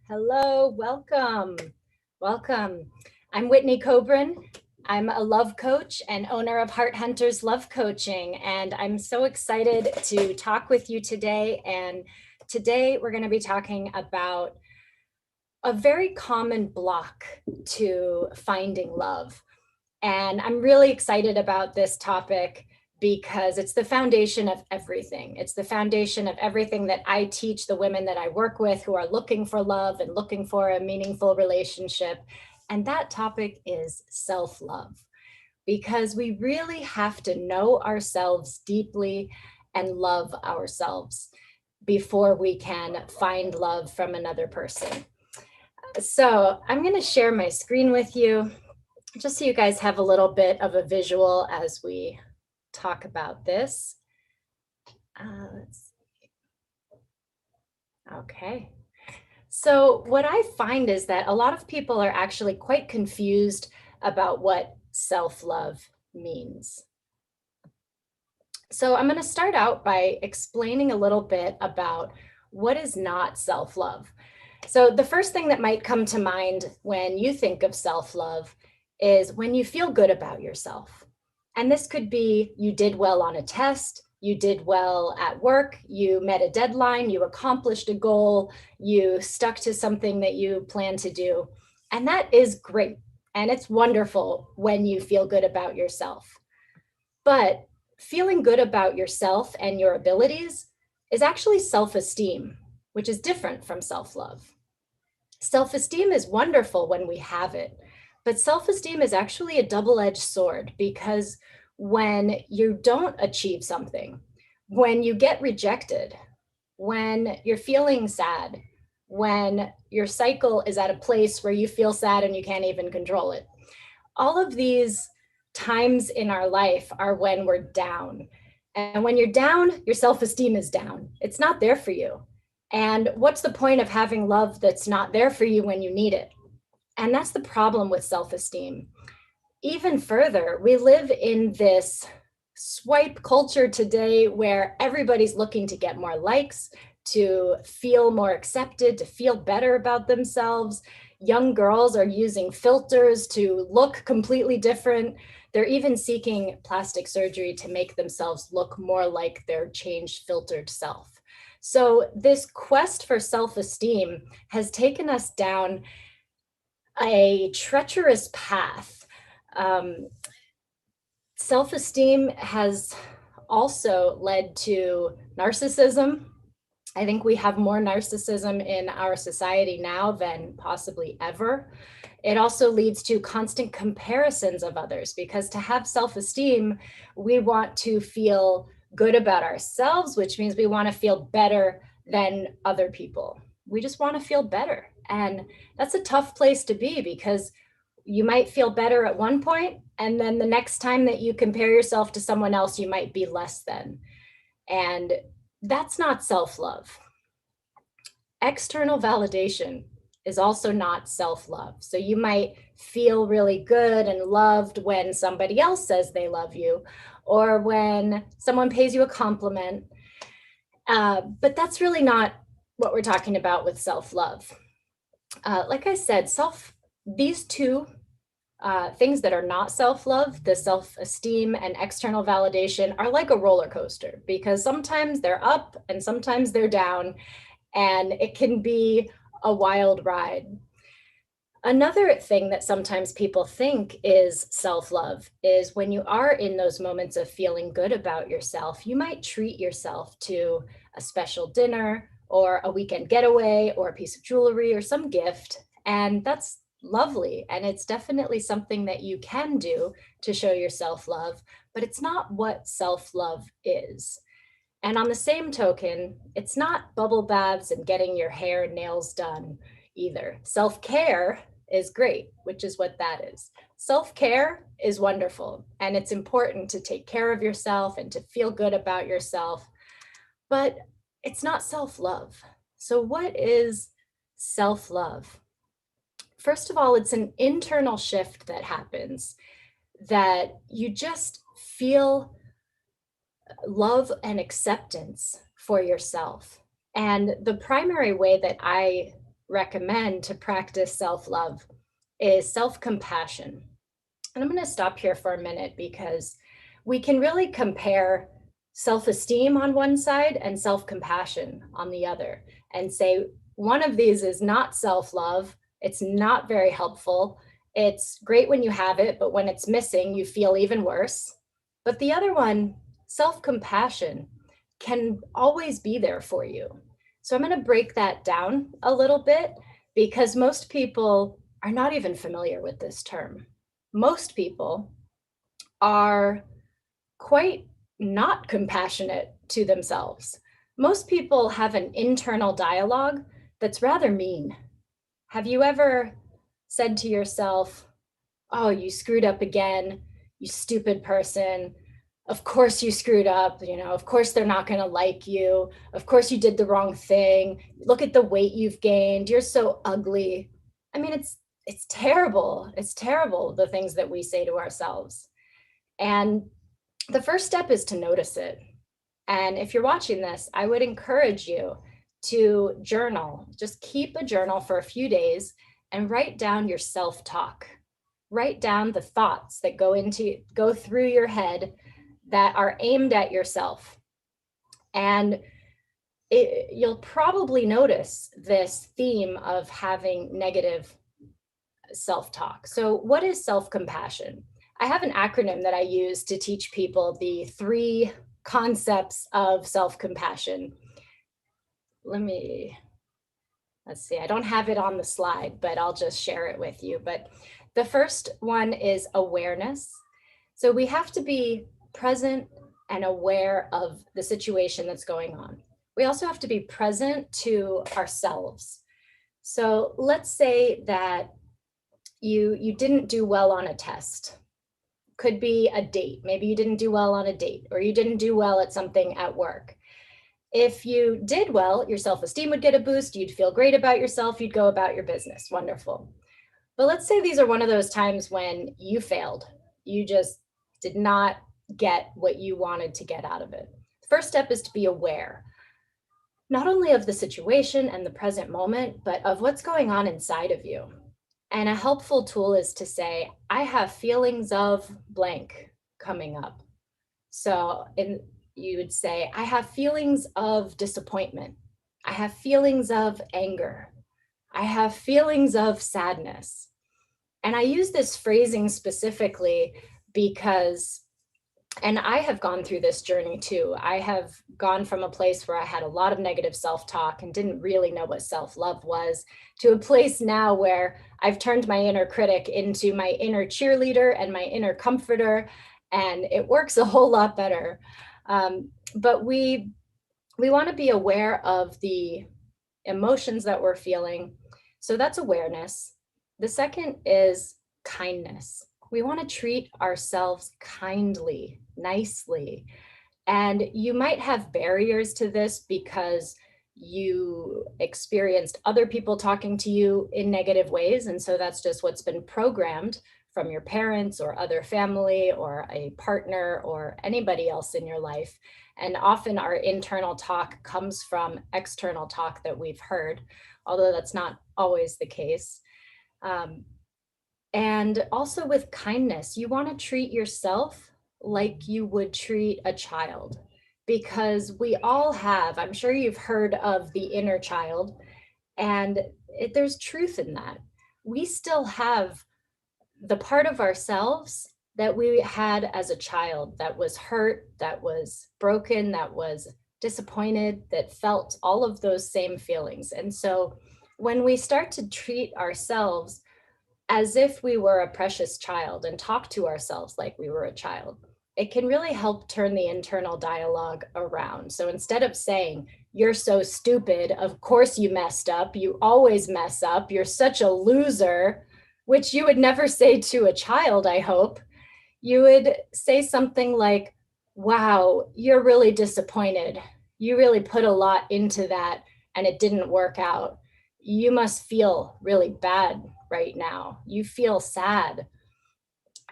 Hello, welcome. Welcome. I'm Whitney Kobrin. I'm a love coach and owner of Heart Hunters Love Coaching, and I'm so excited to talk with you today. And today we're going to be talking about a very common block to finding love. And I'm really excited about this topic because it's the foundation of everything. It's the foundation of everything that I teach the women that I work with who are looking for love and looking for a meaningful relationship. And that topic is self-love, because we really have to know ourselves deeply and love ourselves before we can find love from another person. So I'm going to share my screen with you just so you guys have a little bit of a visual as we talk about this. Let's see. Okay. So what I find is that a lot of people are actually quite confused about what self-love means. So I'm going to start out by explaining a little bit about what is not self-love. So the first thing that might come to mind when you think of self-love is when you feel good about yourself. And this could be you did well on a test, you did well at work, you met a deadline, you accomplished a goal, you stuck to something that you plan to do. And that is great. And it's wonderful when you feel good about yourself. But feeling good about yourself and your abilities is actually self-esteem, which is different from self-love. Self-esteem is wonderful when we have it, but self-esteem is actually a double-edged sword, because when you don't achieve something, when you get rejected, when you're feeling sad, when your cycle is at a place where you feel sad and you can't even control it, all of these times in our life are when we're down. And when you're down, your self-esteem is down. It's not there for you. And what's the point of having love that's not there for you when you need it? And that's the problem with self-esteem. Even further, we live in this swipe culture today where everybody's looking to get more likes, to feel more accepted, to feel better about themselves. Young girls are using filters to look completely different. They're even seeking plastic surgery to make themselves look more like their changed, filtered self. So this quest for self-esteem has taken us down a treacherous path. Self-esteem has also led to narcissism. I think we have more narcissism in our society now than possibly ever. It also leads to constant comparisons of others, because to have self-esteem, we want to feel good about ourselves, which means we want to feel better than other people. We just want to feel better. And that's a tough place to be, because you might feel better at one point, and then the next time that you compare yourself to someone else, you might be less than. And that's not self-love. External validation is also not self-love. So you might feel really good and loved when somebody else says they love you, or when someone pays you a compliment. But that's really not what we're talking about with self-love. Like I said, these two things that are not self-love, the self-esteem and external validation, are like a roller coaster, because sometimes they're up and sometimes they're down, and it can be a wild ride. Another thing that sometimes people think is self-love is when you are in those moments of feeling good about yourself, you might treat yourself to a special dinner or a weekend getaway or a piece of jewelry or some gift. And that's lovely. And it's definitely something that you can do to show your self-love, but it's not what self-love is. And on the same token, it's not bubble baths and getting your hair and nails done either. Self-care is great, which is what that is. Self-care is wonderful, and it's important to take care of yourself and to feel good about yourself, but it's not self-love. So what is self-love? First of all, it's an internal shift that happens, that you just feel love and acceptance for yourself. And the primary way that I recommend to practice self-love is self-compassion. And I'm going to stop here for a minute because we can really compare self-esteem on one side and self-compassion on the other and say one of these is not self-love. It's not very helpful. It's great when you have it, but when it's missing, you feel even worse. But the other one, self-compassion, can always be there for you. So I'm going to break that down a little bit because most people are not even familiar with this term. Most people are quite not compassionate to themselves. Most people have an internal dialogue that's rather mean. Have you ever said to yourself, "Oh, you screwed up again, you stupid person. Of course you screwed up, of course they're not going to like you. Of course you did the wrong thing. Look at the weight you've gained. You're so ugly." I mean, it's terrible. It's terrible, the things that we say to ourselves. And the first step is to notice it. And if you're watching this, I would encourage you to journal. Just keep a journal for a few days and write down your self-talk. Write down the thoughts that go through your head that are aimed at yourself. And you'll probably notice this theme of having negative self-talk. So what is self-compassion? I have an acronym that I use to teach people the 3 concepts of self-compassion. Let's see, I don't have it on the slide, but I'll just share it with you. But the first one is awareness. So we have to be present and aware of the situation that's going on. We also have to be present to ourselves. So let's say that you didn't do well on a test. Could be a date. Maybe you didn't do well on a date, or you didn't do well at something at work. If you did well, your self-esteem would get a boost. You'd feel great about yourself. You'd go about your business. Wonderful. But let's say these are one of those times when you failed. You just did not get what you wanted to get out of it. The first step is to be aware, not only of the situation and the present moment, but of what's going on inside of you. And a helpful tool is to say, I have feelings of blank coming up. So you would say, I have feelings of disappointment. I have feelings of anger. I have feelings of sadness. And I use this phrasing specifically because, and I have gone through this journey too. I have gone from a place where I had a lot of negative self-talk and didn't really know what self-love was, to a place now where I've turned my inner critic into my inner cheerleader and my inner comforter, and it works a whole lot better. But we want to be aware of the emotions that we're feeling. So that's awareness. The second is kindness. We want to treat ourselves kindly, nicely. And you might have barriers to this because you experienced other people talking to you in negative ways. And so that's just what's been programmed from your parents or other family or a partner or anybody else in your life. And often our internal talk comes from external talk that we've heard, although that's not always the case. And also with kindness, you want to treat yourself like you would treat a child, because we all have, I'm sure you've heard of the inner child, and there's truth in that. We still have the part of ourselves that we had as a child that was hurt, that was broken, that was disappointed, that felt all of those same feelings. And so when we start to treat ourselves as if we were a precious child and talk to ourselves like we were a child, it can really help turn the internal dialogue around. So instead of saying, "You're so stupid, of course you messed up, you always mess up, you're such a loser," which you would never say to a child, I hope, you would say something like, "Wow, you're really disappointed. You really put a lot into that and it didn't work out. You must feel really bad right now. You feel sad."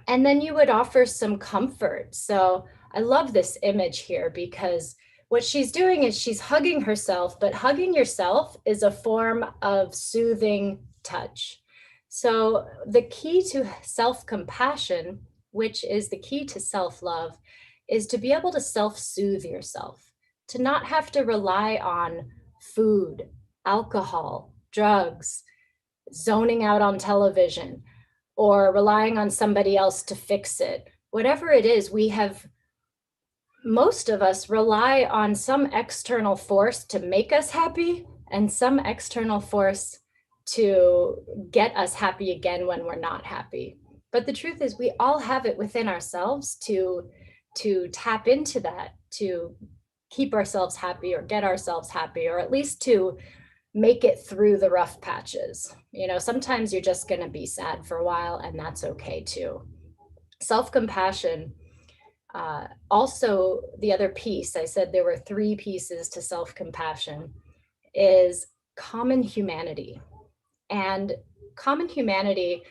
And then you would offer some comfort. So I love this image here because what she's doing is she's hugging herself, but hugging yourself is a form of soothing touch. So the key to self-compassion, which is the key to self-love, is to be able to self-soothe yourself, to not have to rely on food, alcohol, drugs, zoning out on television, or relying on somebody else to fix it. Whatever it is, most of us rely on some external force to make us happy and some external force to get us happy again when we're not happy. But the truth is we all have it within ourselves to tap into that, to keep ourselves happy or get ourselves happy, or at least to make it through the rough patches. You know, sometimes you're just going to be sad for a while, and that's okay too. Self-compassion, also the other piece, I said there were 3 pieces to self-compassion, is common humanity. And common humanity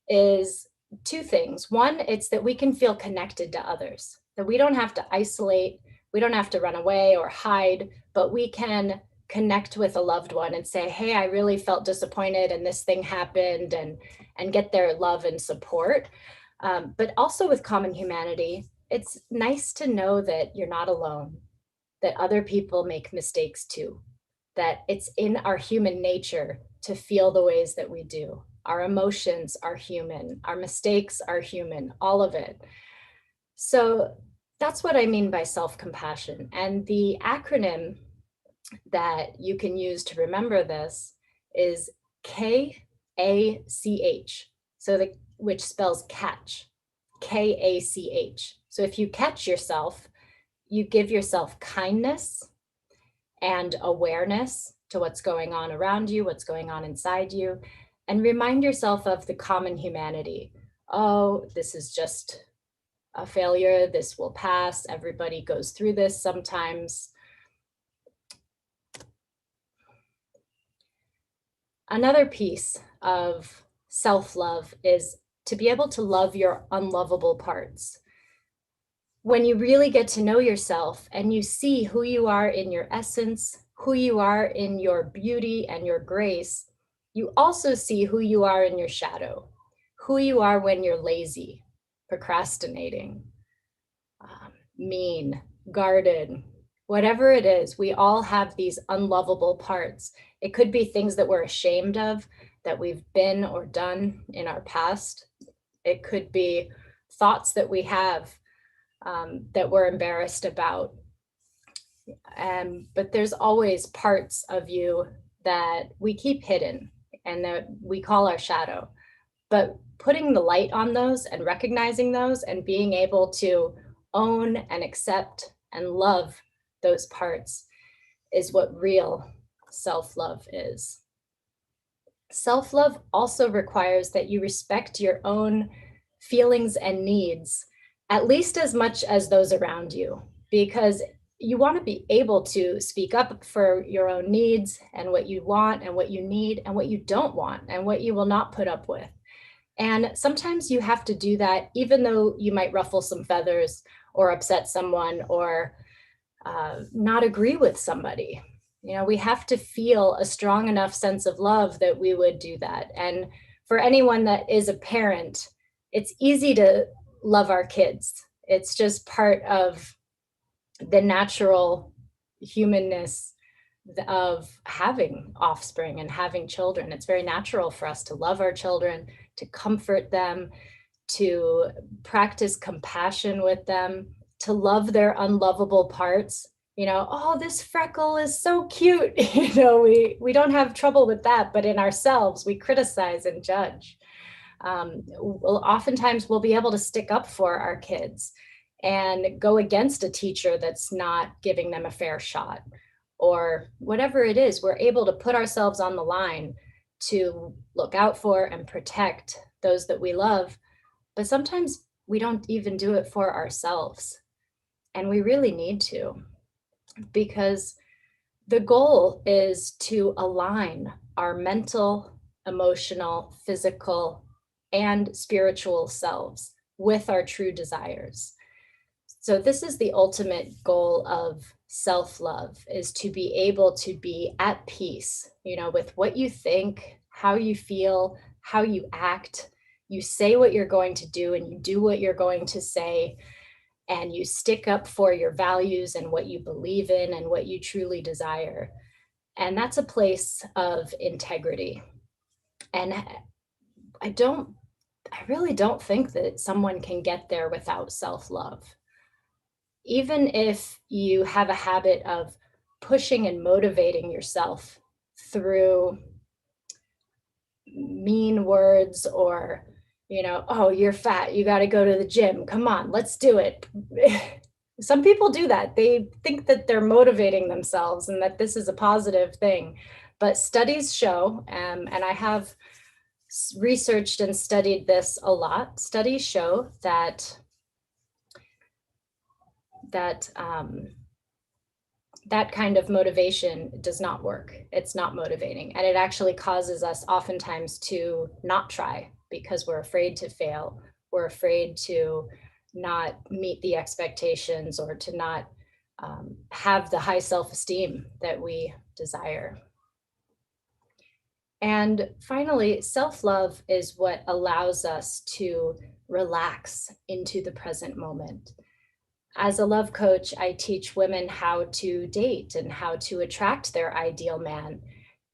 is 2 things. One, it's that we can feel connected to others, that we don't have to isolate, we don't have to run away or hide, but we can connect with a loved one and say, hey, I really felt disappointed and this thing happened, and get their love and support. But also with common humanity, it's nice to know that you're not alone, that other people make mistakes too, that it's in our human nature to feel the ways that we do. Our emotions are human, our mistakes are human, all of it. So that's what I mean by self-compassion. And the acronym that you can use to remember this is KACH. So which spells catch, KACH. So if you catch yourself, you give yourself kindness and awareness to what's going on around you, what's going on inside you, and remind yourself of the common humanity. Oh, this is just a failure. This will pass. Everybody goes through this sometimes. Another piece of self-love is to be able to love your unlovable parts. When you really get to know yourself and you see who you are in your essence, who you are in your beauty and your grace, you also see who you are in your shadow, who you are when you're lazy, procrastinating, mean, guarded, whatever it is. We all have these unlovable parts. It could be things that we're ashamed of, that we've been or done in our past. It could be thoughts that we have that we're embarrassed about. But there's always parts of you that we keep hidden and that we call our shadow. But putting the light on those and recognizing those and being able to own and accept and love those parts is what real self-love is. Self-love also requires that you respect your own feelings and needs at least as much as those around you, because you want to be able to speak up for your own needs and what you want and what you need and what you don't want and what you will not put up with. And sometimes you have to do that, even though you might ruffle some feathers or upset someone or not agree with somebody. You know, we have to feel a strong enough sense of love that we would do that. And for anyone that is a parent, it's easy to love our kids. It's just part of the natural humanness of having offspring and having children. It's very natural for us to love our children, to comfort them, to practice compassion with them, to love their unlovable parts. You know, oh, this freckle is so cute. You know, we don't have trouble with that, but in ourselves, we criticize and judge. Oftentimes we'll be able to stick up for our kids and go against a teacher that's not giving them a fair shot, or whatever it is. We're able to put ourselves on the line to look out for and protect those that we love. But sometimes we don't even do it for ourselves. And we really need to, because the goal is to align our mental, emotional, physical, and spiritual selves with our true desires. So this is the ultimate goal of self-love is to be able to be at peace, with what you think, how you feel, how you act. You say what you're going to do and you do what you're going to say, and you stick up for your values and what you believe in and what you truly desire. And that's a place of integrity. And I don't, I really don't think that someone can get there without self love. Even if you have a habit of pushing and motivating yourself through mean words or, oh, you're fat, you got to go to the gym, come on, let's do it. Some people do that. They think that they're motivating themselves and that this is a positive thing. But studies show, and I have researched and studied this a lot, studies show that that kind of motivation does not work. It's not motivating. And it actually causes us oftentimes to not try because we're afraid to fail. We're afraid to not meet the expectations or to not have the high self-esteem that we desire. And finally, self-love is what allows us to relax into the present moment. As a love coach, I teach women how to date and how to attract their ideal man.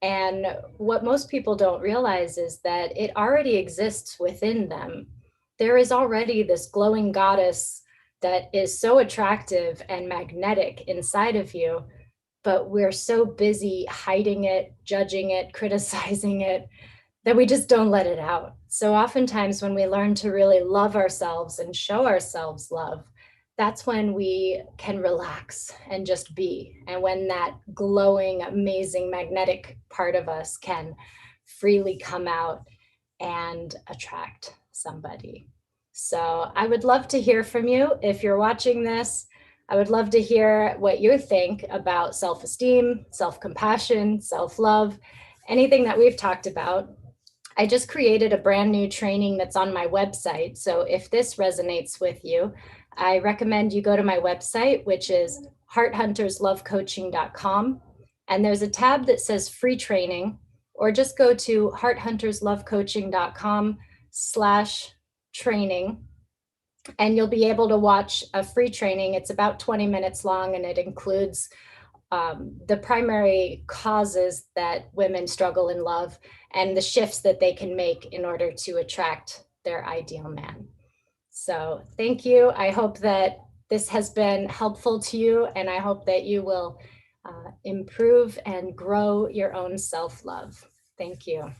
And what most people don't realize is that it already exists within them. There is already this glowing goddess that is so attractive and magnetic inside of you, but we're so busy hiding it, judging it, criticizing it, that we just don't let it out. So oftentimes when we learn to really love ourselves and show ourselves love, that's when we can relax and just be. And when that glowing, amazing, magnetic part of us can freely come out and attract somebody. So I would love to hear from you. If you're watching this, I would love to hear what you think about self-esteem, self-compassion, self-love, anything that we've talked about. I just created a brand new training that's on my website. So if this resonates with you, I recommend you go to my website, which is hearthunterslovecoaching.com. And there's a tab that says free training, or just go to hearthunterslovecoaching.com/training. And you'll be able to watch a free training. It's about 20 minutes long, and it includes the primary causes that women struggle in love and the shifts that they can make in order to attract their ideal man. So thank you. I hope that this has been helpful to you, and I hope that you will improve and grow your own self-love. Thank you.